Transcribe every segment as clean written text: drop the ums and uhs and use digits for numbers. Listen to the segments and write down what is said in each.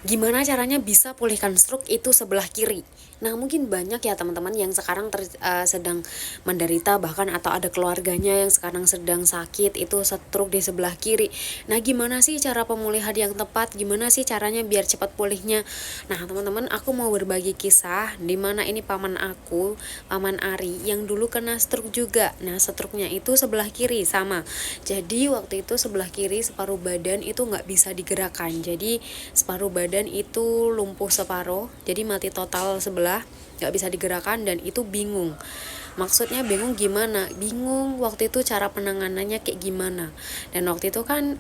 Gimana caranya bisa pulihkan stroke itu sebelah kiri? Nah, mungkin banyak ya teman-teman yang sekarang sedang menderita, bahkan atau ada keluarganya yang sekarang sedang sakit itu stroke di sebelah kiri. Nah, gimana sih cara pemulihan yang tepat? Gimana sih caranya biar cepat pulihnya? Nah, teman-teman, aku mau berbagi kisah di mana ini paman aku, paman Ari yang dulu kena stroke juga. Nah, stroke-nya itu sebelah kiri sama. Jadi waktu itu sebelah kiri separuh badan itu nggak bisa digerakkan. Jadi separuh badan itu lumpuh separuh, jadi mati total sebelah, nggak bisa digerakkan, dan itu bingung. Maksudnya bingung gimana? Bingung waktu itu cara penanganannya kayak gimana. Dan waktu itu kan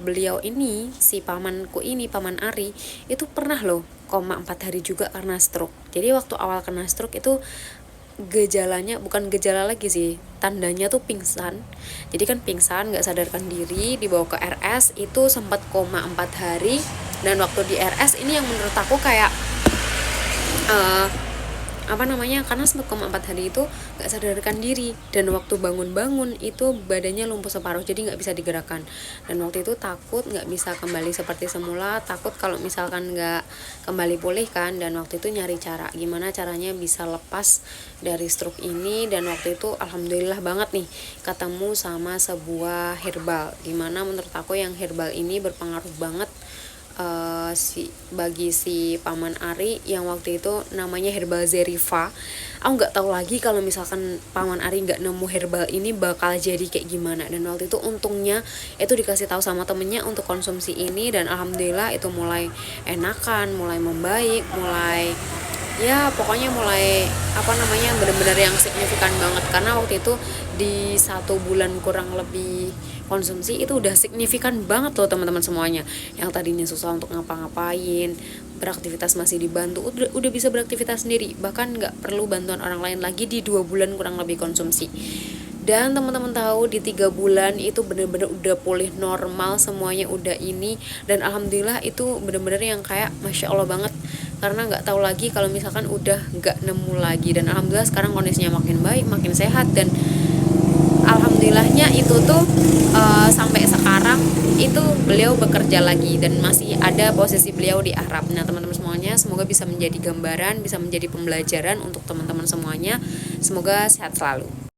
beliau ini, si pamanku ini, paman Ari, itu pernah loh koma 4 hari juga karena stroke. Jadi waktu awal kena stroke itu gejalanya, bukan gejala lagi sih, tandanya tuh pingsan. Jadi kan pingsan, nggak sadarkan diri, dibawa ke RS, itu sempat koma 4 hari. Dan waktu di RS ini yang menurut aku kayak karena sempat koma 4 hari itu nggak sadarkan diri, dan waktu bangun-bangun itu badannya lumpuh separuh, jadi nggak bisa digerakkan. Dan waktu itu takut nggak bisa kembali seperti semula, takut kalau misalkan nggak kembali pulih kan. Dan waktu itu nyari cara gimana caranya bisa lepas dari stroke ini. Dan waktu itu alhamdulillah banget nih ketemu sama sebuah herbal, dimana menurut aku yang herbal ini berpengaruh banget bagi si paman Ari, yang waktu itu namanya herbal Zeriva. Aku nggak tahu lagi kalau misalkan paman Ari nggak nemu herbal ini bakal jadi kayak gimana. Dan waktu itu untungnya itu dikasih tahu sama temennya untuk konsumsi ini, dan alhamdulillah itu mulai enakan, mulai membaik, mulai ya pokoknya mulai benar-benar yang signifikan banget. Karena waktu itu di 1 bulan kurang lebih konsumsi itu udah signifikan banget loh teman-teman semuanya. Yang tadinya susah untuk ngapa-ngapain, beraktivitas masih dibantu, udah bisa beraktivitas sendiri, bahkan nggak perlu bantuan orang lain lagi di 2 bulan kurang lebih konsumsi. Dan teman-teman tahu di 3 bulan itu bener-bener udah pulih normal semuanya, udah ini. Dan alhamdulillah itu bener-bener yang kayak masya Allah banget, karena nggak tahu lagi kalau misalkan udah nggak nemu lagi. Dan alhamdulillah sekarang kondisinya makin baik, makin sehat. Dan alhamdulillahnya itu tuh sampai sekarang itu beliau bekerja lagi dan masih ada posisi beliau di Arab. Nah teman-teman semuanya, semoga bisa menjadi gambaran, bisa menjadi pembelajaran untuk teman-teman semuanya. Semoga sehat selalu.